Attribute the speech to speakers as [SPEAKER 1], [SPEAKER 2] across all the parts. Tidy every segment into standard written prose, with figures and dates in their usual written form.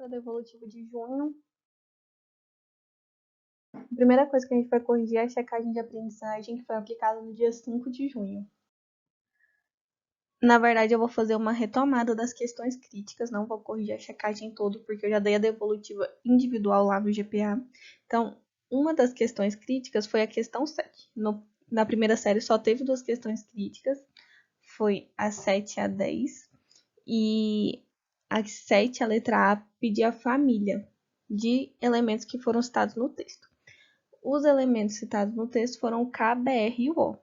[SPEAKER 1] para devolutivo de junho. A primeira coisa que a gente vai corrigir é a checagem de aprendizagem, que foi aplicada no dia 5 de junho. Na verdade, eu vou fazer uma retomada das questões críticas, não vou corrigir a checagem toda, porque eu já dei a devolutiva individual lá no GPA. Então, uma das questões críticas foi a questão 7. Na primeira série só teve 2 questões críticas, foi a 7 e a 10. E a 7, a letra A, pedia a família de elementos que foram citados no texto. Os elementos citados no texto foram o K, BR e o O.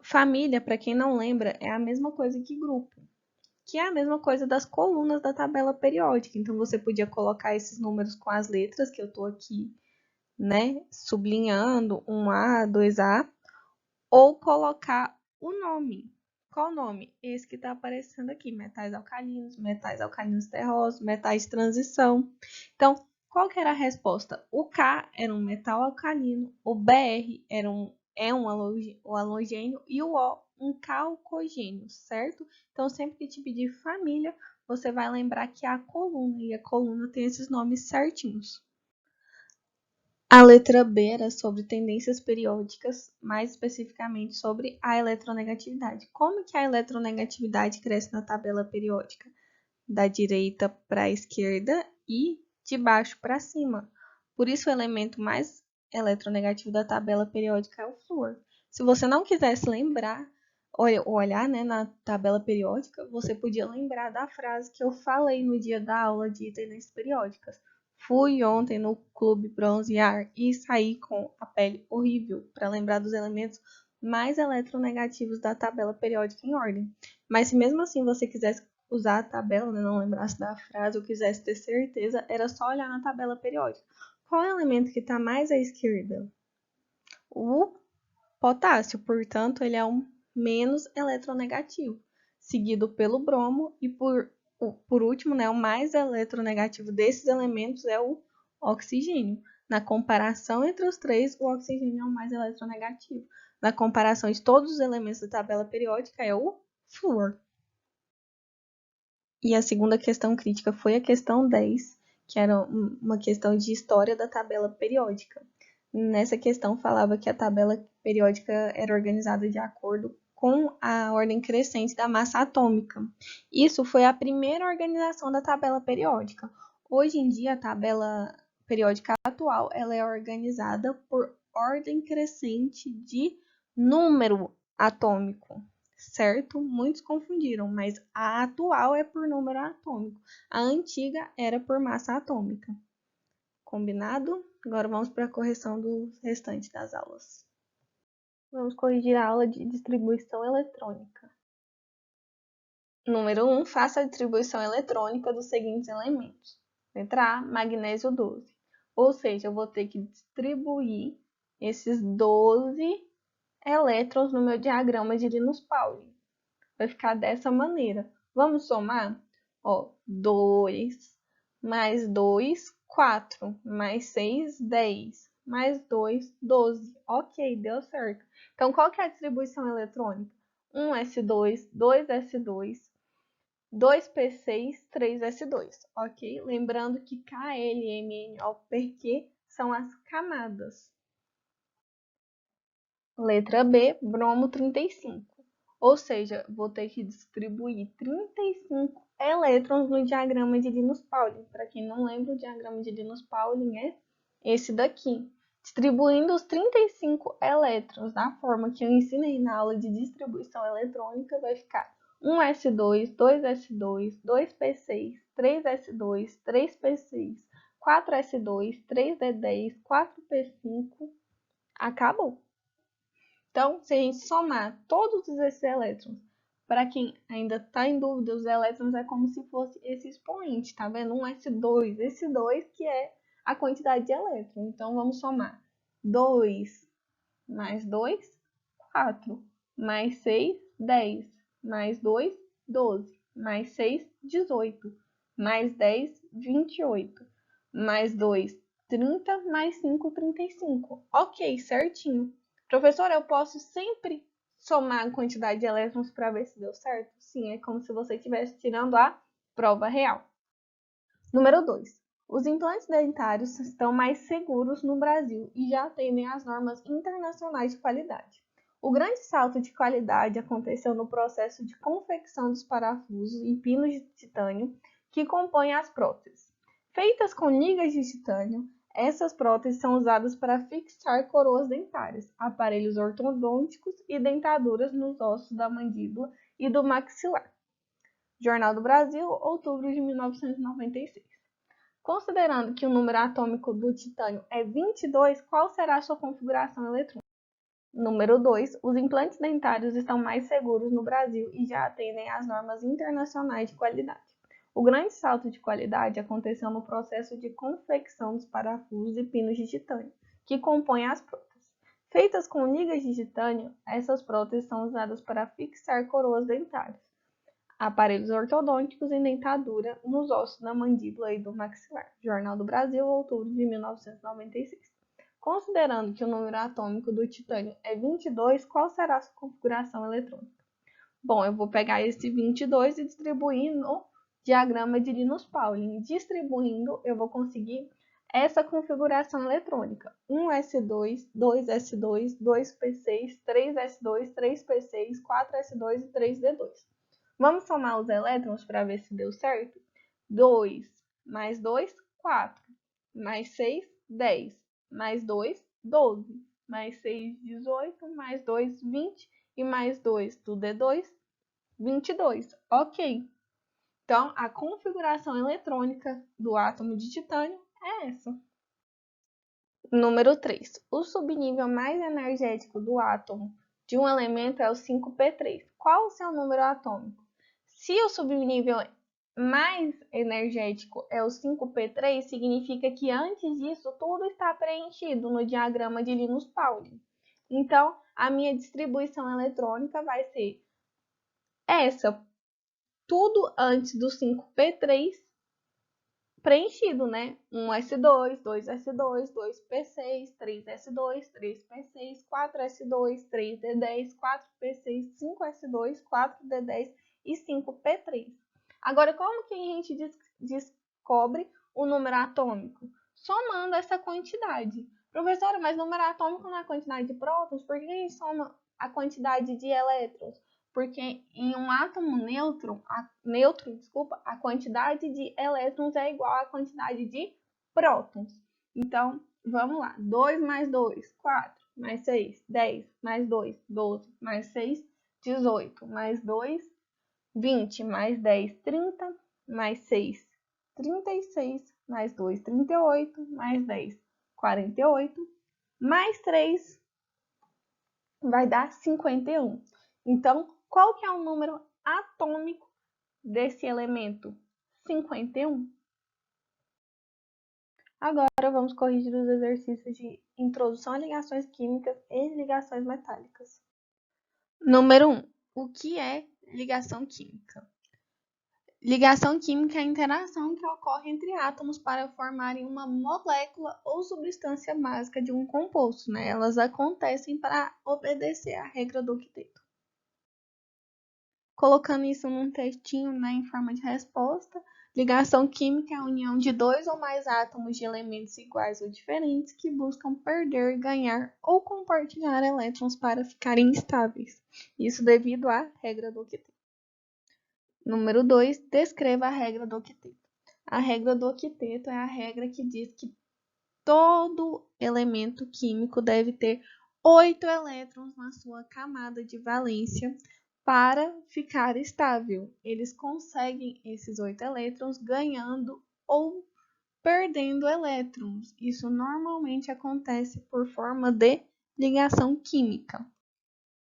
[SPEAKER 1] Família, para quem não lembra, é a mesma coisa que grupo, que é a mesma coisa das colunas da tabela periódica. Então, você podia colocar esses números com as letras que eu estou aqui, né, sublinhando, 1A, 2A, ou colocar o nome. Qual o nome? Esse que está aparecendo aqui, metais alcalinos terrosos, metais de transição. Então, qual que era a resposta? O K era um metal alcalino, o BR é um halogênio e o O um calcogênio, certo? Então, sempre que te pedir família, você vai lembrar que é a coluna, e a coluna tem esses nomes certinhos. A letra B era sobre tendências periódicas, mais especificamente sobre a eletronegatividade. Como que a eletronegatividade cresce na tabela periódica? Da direita para a esquerda e de baixo para cima. Por isso, o elemento mais eletronegativo da tabela periódica é o flúor. Se você não quisesse lembrar, olhar, né, na tabela periódica, você podia lembrar da frase que eu falei no dia da aula de tendências periódicas. Fui ontem no clube bronzear e saí com a pele horrível, para lembrar dos elementos mais eletronegativos da tabela periódica em ordem. Mas se mesmo assim você quisesse usar a tabela, né, não lembrasse da frase ou quisesse ter certeza, era só olhar na tabela periódica. Qual é o elemento que está mais à esquerda? O potássio, portanto, ele é um menos eletronegativo, seguido pelo bromo e por último, né, o mais eletronegativo desses elementos é o oxigênio. Na comparação entre os três, o oxigênio é o mais eletronegativo. Na comparação de todos os elementos da tabela periódica, é o flúor. E a segunda questão crítica foi a questão 10, que era uma questão de história da tabela periódica. Nessa questão falava que a tabela periódica era organizada de acordo com a ordem crescente da massa atômica. Isso foi a primeira organização da tabela periódica. Hoje em dia, a tabela periódica atual ela é organizada por ordem crescente de número atômico, certo? Muitos confundiram, mas a atual é por número atômico. A antiga era por massa atômica. Combinado? Agora vamos para a correção do restante das aulas. Vamos corrigir a aula de distribuição eletrônica. Número 1. Faça a distribuição eletrônica dos seguintes elementos. Letra A, magnésio 12. Ou seja, eu vou ter que distribuir esses 12 elétrons no meu diagrama de Linus-Pauling. Vai ficar dessa maneira. Vamos somar? 2 mais 2, 4, mais 6, 10, mais 2, 12. Ok, deu certo. Então, qual que é a distribuição eletrônica? 1s2, 2s2, 2p6, 3s2. Ok? Lembrando que K, L, M, N, O, per Q são as camadas. Letra B, bromo 35. Ou seja, vou ter que distribuir 35 elétrons no diagrama de Linus-Pauling. Para quem não lembra, o diagrama de Linus-Pauling é esse daqui. Distribuindo os 35 elétrons da forma que eu ensinei na aula de distribuição eletrônica, vai ficar 1s2, 2s2, 2p6, 3s2, 3p6, 4s2, 3d10, 4p5. Acabou. Então, se a gente somar todos esses elétrons, para quem ainda está em dúvida, os elétrons é como se fosse esse expoente, tá vendo? Um S2, esse 2 que é a quantidade de elétrons. Então, vamos somar 2 mais 2, 4, mais 6, 10, mais 2, 12, mais 6, 18, mais 10, 28, mais 2, 30, mais 5, 35. Ok, certinho. Professora, eu posso sempre somar a quantidade de elétrons para ver se deu certo? Sim, é como se você estivesse tirando a prova real. Número 2. Os implantes dentários estão mais seguros no Brasil e já atendem às normas internacionais de qualidade. O grande salto de qualidade aconteceu no processo de confecção dos parafusos e pinos de titânio que compõem as próteses. Feitas com ligas de titânio, essas próteses são usadas para fixar coroas dentárias, aparelhos ortodônticos e dentaduras nos ossos da mandíbula e do maxilar. Jornal do Brasil, outubro de 1996. Considerando que o número atômico do titânio é 22, qual será a sua configuração eletrônica? Número 2. Os implantes dentários estão mais seguros no Brasil e já atendem às normas internacionais de qualidade. O grande salto de qualidade aconteceu no processo de confecção dos parafusos e pinos de titânio, que compõem as próteses. Feitas com ligas de titânio, essas próteses são usadas para fixar coroas dentárias, aparelhos ortodônticos e dentadura nos ossos da mandíbula e do maxilar. Jornal do Brasil, outubro de 1996. Considerando que o número atômico do titânio é 22, qual será a sua configuração eletrônica? Bom, eu vou pegar esse 22 e distribuir no diagrama de Linus-Pauling. Distribuindo, eu vou conseguir essa configuração eletrônica. 1s2, 2s2, 2p6, 3s2, 3p6, 4s2 e 3d2. Vamos somar os elétrons para ver se deu certo? 2 mais 2, 4. Mais 6, 10. Mais 2, 12. Mais 6, 18. Mais 2, 20. E mais 2 do D2, 22. Ok. Então, a configuração eletrônica do átomo de titânio é essa. Número 3. O subnível mais energético do átomo de um elemento é o 5p3. Qual o seu número atômico? Se o subnível mais energético é o 5p3, significa que antes disso tudo está preenchido no diagrama de Linus-Pauling. Então, a minha distribuição eletrônica vai ser essa, tudo antes do 5p3 preenchido, né? 1s2, 2s2, 2p6, 3s2, 3p6, 4s2, 3d10, 4p6, 5s2, 4d10 e 5p3. Agora, como que a gente descobre o número atômico? Somando essa quantidade. Professora, mas número atômico não é a quantidade de prótons? Por que a gente soma a quantidade de elétrons? Porque em um átomo neutro, a quantidade de elétrons é igual à quantidade de prótons. Então, vamos lá. 2 mais 2, 4. Mais 6, 10. Mais 2, 12. Mais 6, 18. Mais 2, 20. Mais 10, 30. Mais 6, 36. Mais 2, 38. Mais 10, 48. Mais 3 vai dar 51. Então, qual que é o número atômico desse elemento? 51. Agora vamos corrigir os exercícios de introdução a ligações químicas e ligações metálicas. Número 1. O que é ligação química? Ligação química é a interação que ocorre entre átomos para formarem uma molécula ou substância básica de um composto, né? Elas acontecem para obedecer à regra do octeto. Colocando isso num textinho, né, em forma de resposta, ligação química é a união de dois ou mais átomos de elementos iguais ou diferentes que buscam perder, ganhar ou compartilhar elétrons para ficarem estáveis. Isso devido à regra do octeto. Número 2. Descreva a regra do octeto. A regra do octeto é a regra que diz que todo elemento químico deve ter 8 elétrons na sua camada de valência para ficar estável. Eles conseguem esses 8 elétrons ganhando ou perdendo elétrons. Isso normalmente acontece por forma de ligação química.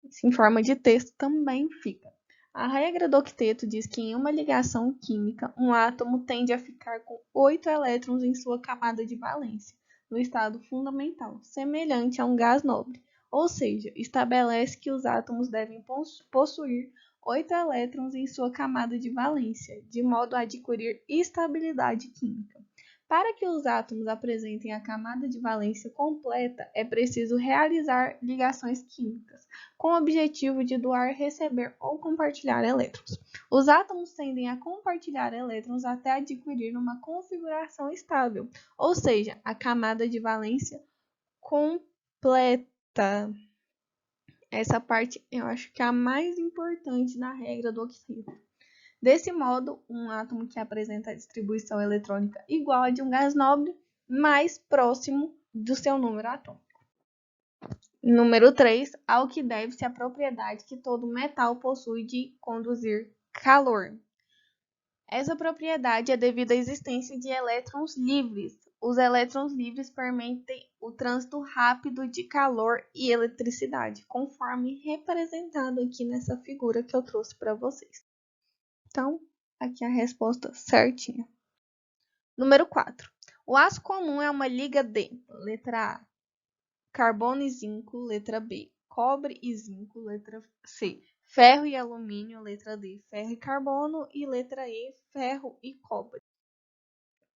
[SPEAKER 1] Isso em forma de texto também fica. A regra do octeto diz que em uma ligação química, um átomo tende a ficar com 8 elétrons em sua camada de valência, no estado fundamental, semelhante a um gás nobre. Ou seja, estabelece que os átomos devem possuir 8 elétrons em sua camada de valência, de modo a adquirir estabilidade química. Para que os átomos apresentem a camada de valência completa, é preciso realizar ligações químicas, com o objetivo de doar, receber ou compartilhar elétrons. Os átomos tendem a compartilhar elétrons até adquirir uma configuração estável, ou seja, a camada de valência completa. Essa parte eu acho que é a mais importante na regra do oxígeno. Desse modo, um átomo que apresenta a distribuição eletrônica igual a de um gás nobre, mais próximo do seu número atômico. Número 3, ao que deve-se a propriedade que todo metal possui de conduzir calor. Essa propriedade é devida à existência de elétrons livres. Os elétrons livres permitem o trânsito rápido de calor e eletricidade, conforme representado aqui nessa figura que eu trouxe para vocês. Então, aqui a resposta certinha. Número 4. O aço comum é uma liga de letra A, carbono e zinco, letra B, cobre e zinco, letra C, ferro e alumínio, letra D, ferro e carbono e letra E, ferro e cobre.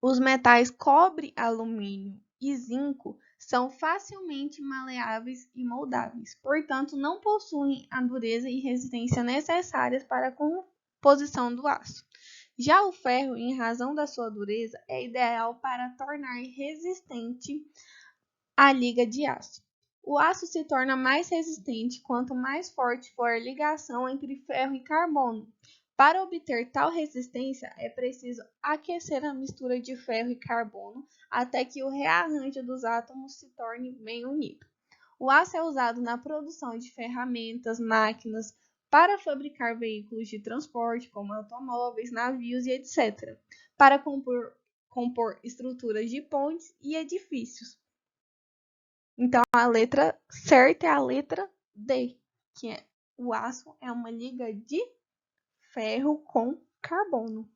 [SPEAKER 1] Os metais cobre, alumínio e zinco são facilmente maleáveis e moldáveis, portanto não possuem a dureza e resistência necessárias para a composição do aço. Já o ferro, em razão da sua dureza, é ideal para tornar resistente a liga de aço. O aço se torna mais resistente quanto mais forte for a ligação entre ferro e carbono. Para obter tal resistência, é preciso aquecer a mistura de ferro e carbono até que o rearranjo dos átomos se torne bem unido. O aço é usado na produção de ferramentas, máquinas, para fabricar veículos de transporte, como automóveis, navios e etc., para compor estruturas de pontes e edifícios. Então, a letra certa é a letra D, que é o aço é uma liga de ferro com carbono.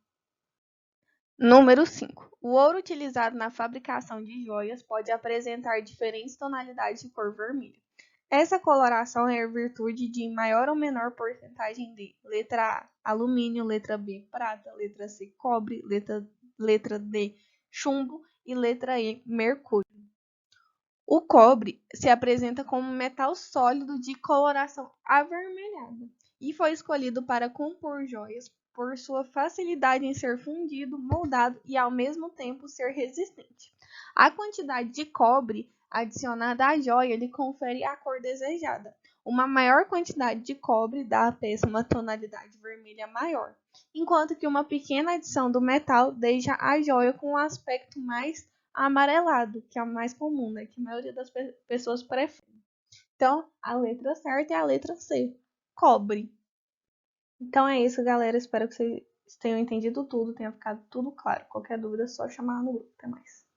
[SPEAKER 1] Número 5. O ouro utilizado na fabricação de joias pode apresentar diferentes tonalidades de cor vermelha. Essa coloração é virtude de maior ou menor porcentagem de letra A, alumínio, letra B, prata, letra C, cobre, letra D, chumbo e letra E, mercúrio. O cobre se apresenta como metal sólido de coloração avermelhada e foi escolhido para compor joias por sua facilidade em ser fundido, moldado e ao mesmo tempo ser resistente. A quantidade de cobre adicionada à joia lhe confere a cor desejada. Uma maior quantidade de cobre dá à peça uma tonalidade vermelha maior, enquanto que uma pequena adição do metal deixa a joia com um aspecto mais amarelado, que é o mais comum, né? Que a maioria das pessoas prefere. Então, a letra certa é a letra C, cobre. Então é isso, galera. Espero que vocês tenham entendido tudo, tenha ficado tudo claro. Qualquer dúvida é só chamar no grupo. Até mais.